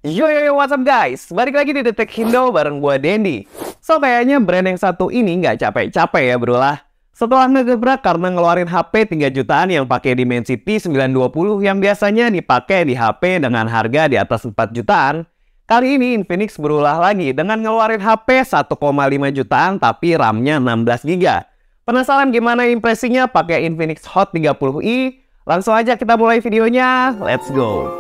Yo, what's up guys? Balik lagi di Detek Indo bareng gue Dendi. So, kayaknya brand yang satu ini nggak capek-capek ya bro lah. Setelah ngegebrak karena ngeluarin HP 3 jutaan yang pakai Dimensity 920 yang biasanya dipakai di HP dengan harga di atas 4 jutaan, kali ini Infinix berulah lagi dengan ngeluarin HP 1,5 jutaan tapi RAM-nya 16 GB. Penasaran gimana impresinya pakai Infinix Hot 30i? Langsung aja kita mulai videonya, let's go!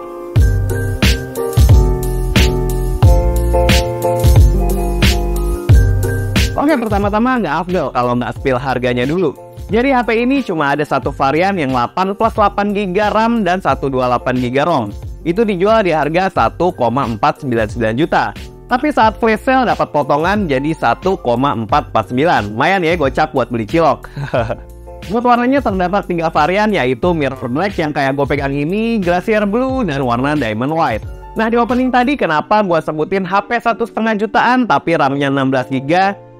Oke, pertama-tama nggak afdol kalau nggak spill harganya dulu. Jadi HP ini cuma ada satu varian yang 8 plus 8 GB RAM dan 128 GB ROM. Itu dijual di harga 1,499 juta. Tapi saat flash sale dapat potongan jadi 1,449. Lumayan ya gocap buat beli cilok. Buat warnanya terdapat 3 varian yaitu Mirror Black yang kayak gue pegang ini, Glacier Blue, dan warna Diamond White. Nah, di opening tadi kenapa gue sebutin HP 1,5 jutaan tapi RAM-nya 16 GB?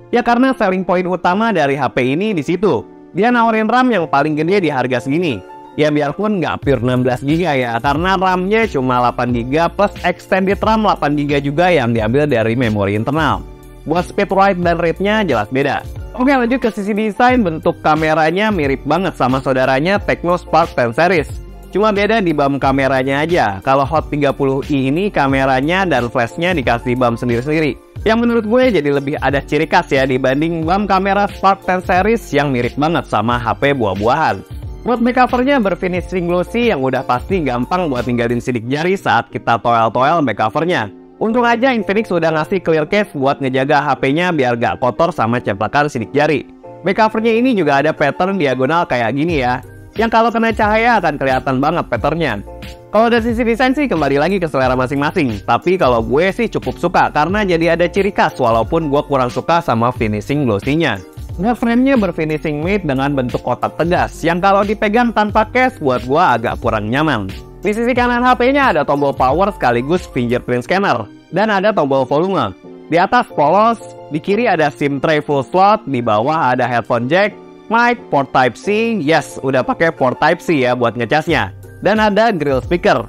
Ya karena selling point utama dari HP ini di situ. Dia nawarin RAM yang paling gede di harga segini. Ya biarpun nggak pure 16 GB ya, karena RAM-nya cuma 8 GB plus extended RAM 8 GB juga yang diambil dari memori internal. Buat speed write dan rate-nya jelas beda. Oke, lanjut ke sisi desain. Bentuk kameranya mirip banget sama saudaranya Tecno Spark 10 series. Cuma beda di BAM kameranya aja. Kalau Hot 30i ini kameranya dan flashnya dikasih BAM sendiri-sendiri. Yang menurut gue jadi lebih ada ciri khas ya dibanding BAM kamera Spark 10 series yang mirip banget sama HP buah-buahan. Buat back covernya berfinishing glossy yang udah pasti gampang buat ninggalin sidik jari saat kita toel-toel back covernya. Untung aja Infinix udah ngasih clear case buat ngejaga HP-nya biar gak kotor sama ceplakan sidik jari. Back covernya ini juga ada pattern diagonal kayak gini ya, yang kalau kena cahaya akan kelihatan banget patternnya. Kalau dari sisi desain sih kembali lagi ke selera masing-masing. Tapi kalau gue sih cukup suka karena jadi ada ciri khas walaupun gue kurang suka sama finishing glossy-nya. Nah, frame-nya berfinishing matte dengan bentuk kotak tegas yang kalau dipegang tanpa case buat gue agak kurang nyaman. Di sisi kanan HP-nya ada tombol power sekaligus fingerprint scanner dan ada tombol volume. Di atas polos, di kiri ada SIM tray full slot, di bawah ada headphone jack, mic, port Type-C, yes, udah pakai port Type-C ya buat ngecasnya. Dan ada grill speaker.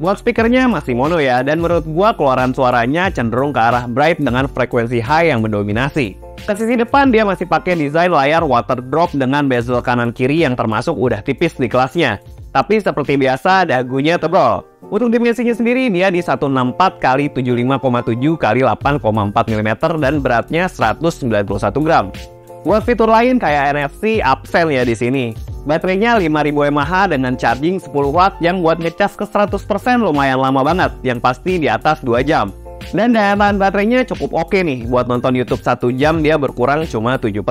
Buat speakernya masih mono ya, dan menurut gua keluaran suaranya cenderung ke arah bright dengan frekuensi high yang mendominasi. Ke sisi depan dia masih pakai desain layar water drop dengan bezel kanan kiri yang termasuk udah tipis di kelasnya. Tapi seperti biasa dagunya tebal. Untuk dimensinya sendiri dia di 164 x 75,7 x 8,4 mm dan beratnya 191 gram. Buat fitur lain kayak NFC absen ya di sini. Baterainya 5000 mAh dengan charging 10 watt yang buat ngecas ke 100% lumayan lama banget, yang pasti di atas 2 jam. Dan daya tahan baterainya cukup oke nih, buat nonton YouTube 1 jam dia berkurang cuma 7%.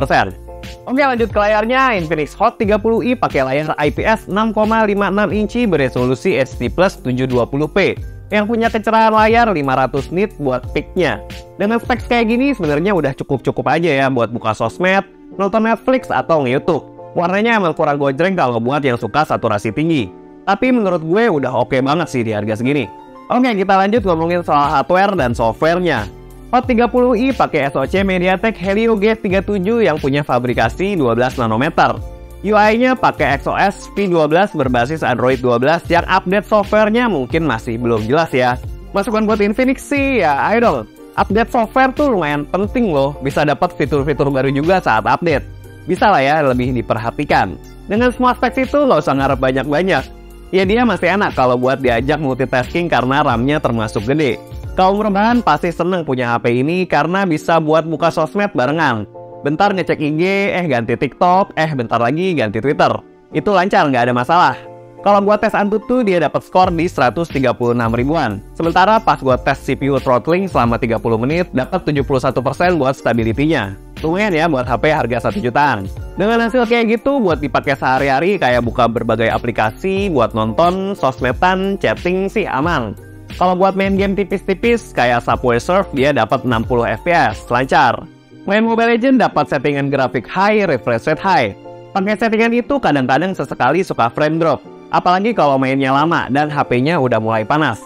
Oke, lanjut ke layarnya. Infinix Hot 30i pakai layar IPS 6,56 inci beresolusi HD+ 720p yang punya kecerahan layar 500 nit buat peaknya. Dengan spek kayak gini sebenarnya udah cukup-cukup aja ya buat buka sosmed, nonton Netflix atau nge-YouTube. Warnanya emang kurang gojreng kalau buat yang suka saturasi tinggi. Tapi menurut gue udah oke banget sih di harga segini. Oke, kita lanjut ngomongin soal hardware dan softwarenya. Hot 30i pakai SoC MediaTek Helio G37 yang punya fabrikasi 12 nanometer. UI-nya pakai XOS V12 berbasis Android 12 yang update softwarenya mungkin masih belum jelas ya. Masukan buat Infinix sih ya ayo dong. Update software tuh lumayan penting loh, bisa dapat fitur-fitur baru juga saat update. Bisa lah ya lebih diperhatikan. Dengan semua spek itu nggak usah ngarep banyak-banyak. Ya dia masih enak kalau buat diajak multitasking karena RAM-nya termasuk gede. Kaum rebahan pasti seneng punya HP ini karena bisa buat buka sosmed barengan. Bentar ngecek IG, ganti TikTok, bentar lagi ganti Twitter. Itu lancar, nggak ada masalah. Kalau buat tes Antutu dia dapat skor di 136 ribuan. Sementara pas buat tes CPU throttling selama 30 menit dapat 71% buat stability-nya. Lumayan ya buat HP harga 1 jutaan. Dengan hasil kayak gitu buat dipakai sehari-hari kayak buka berbagai aplikasi, buat nonton, sosmedan, chatting sih aman. Kalau buat main game tipis-tipis kayak Subway Surf dia dapat 60 fps, lancar. Main Mobile Legends dapat settingan grafik high, refresh rate high. Pakai settingan itu kadang-kadang sesekali suka frame drop. Apalagi kalau mainnya lama dan HP-nya udah mulai panas.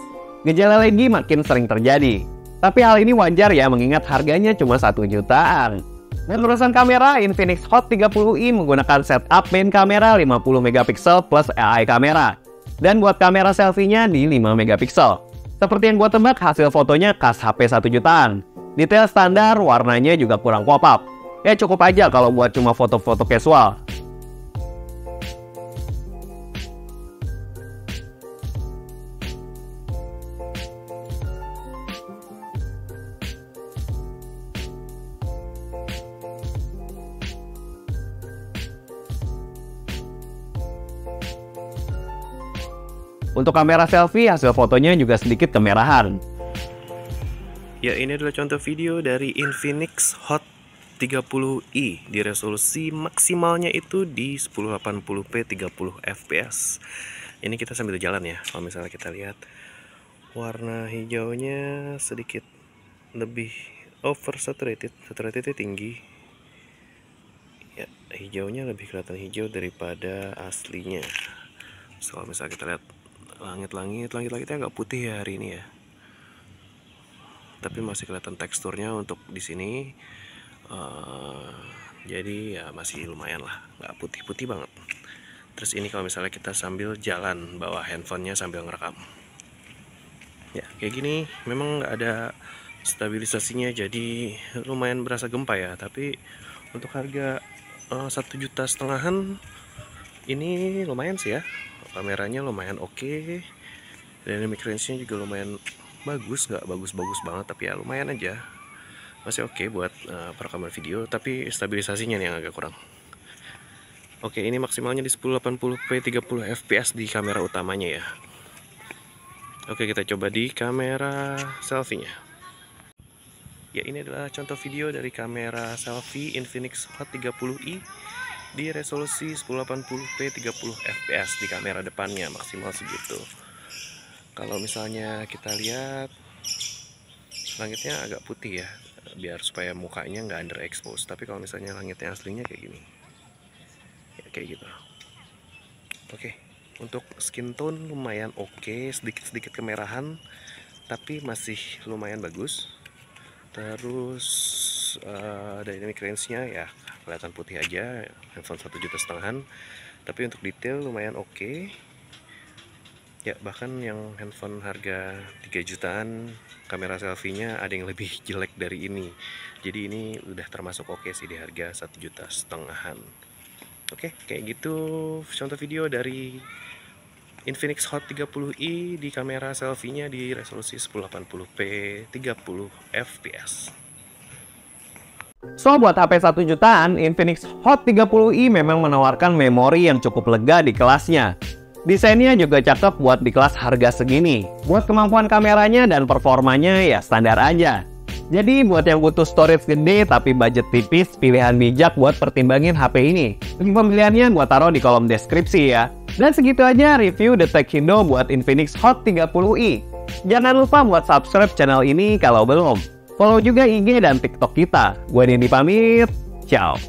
Gejala lagi makin sering terjadi. Tapi hal ini wajar ya mengingat harganya cuma 1 jutaan. Dan urusan kamera, Infinix Hot 30i menggunakan setup main kamera 50 megapiksel plus AI kamera. Dan buat kamera selfie-nya di 5 megapiksel. Seperti yang gue tebak, hasil fotonya khas HP 1 jutaan. Detail standar, warnanya juga kurang pop-up. Ya cukup aja kalau buat cuma foto-foto casual. Untuk kamera selfie, hasil fotonya juga sedikit kemerahan. Ya, ini adalah contoh video dari Infinix Hot 30i di resolusi maksimalnya itu di 1080p 30 fps. Ini kita sambil jalan ya. Kalau misalnya kita lihat warna hijaunya sedikit lebih oversaturated, saturatednya tinggi. Ya, hijaunya lebih kelihatan hijau daripada aslinya. So, kalau misalnya kita lihat langit-langitnya agak putih ya hari ini ya. Tapi masih kelihatan teksturnya untuk di sini. Jadi ya masih lumayan lah, nggak putih-putih banget. Terus ini kalau misalnya kita sambil jalan bawa handphonenya sambil ngerekam. Ya kayak gini, memang nggak ada stabilisasinya, jadi lumayan berasa gempa ya. Tapi untuk harga 1,5 jutaan ini lumayan sih ya. Kameranya lumayan oke, dynamic range-nya juga lumayan bagus, nggak bagus-bagus banget, tapi ya lumayan aja, masih oke buat perekaman video. Tapi stabilisasinya nih yang agak kurang. Oke, ini maksimalnya di 1080p 30 fps di kamera utamanya ya. Oke, kita coba di kamera selfie-nya. Ya, ini adalah contoh video dari kamera selfie Infinix Hot 30i di resolusi 1080p 30 fps di kamera depannya, maksimal segitu. Kalau misalnya kita lihat langitnya agak putih ya, biar supaya mukanya nggak underexpose. Tapi kalau misalnya langitnya aslinya kayak gini ya, kayak gitu. Oke, untuk skin tone lumayan oke, sedikit-sedikit kemerahan tapi masih lumayan bagus. Terus dynamic range-nya ya kelihatan putih aja, handphone 1,5 jutaan. Tapi untuk detail lumayan oke. Ya, bahkan yang handphone harga 3 jutaan kamera selfie-nya ada yang lebih jelek dari ini. Jadi ini udah termasuk oke sih di harga 1,5 jutaan. Oke, kayak gitu contoh video dari Infinix Hot 30i di kamera selfie-nya di resolusi 1080p 30 fps. So, buat HP 1 jutaan, Infinix Hot 30i memang menawarkan memori yang cukup lega di kelasnya. Desainnya juga cakep buat di kelas harga segini. Buat kemampuan kameranya dan performanya ya standar aja. Jadi buat yang butuh storage gede tapi budget tipis, pilihan bijak buat pertimbangin HP ini. Link pembeliannya gua taruh di kolom deskripsi ya. Dan segitu aja review The Techindo buat Infinix Hot 30i. Jangan lupa buat subscribe channel ini kalau belum. Follow juga IG dan TikTok kita. Gue Denny pamit. Ciao.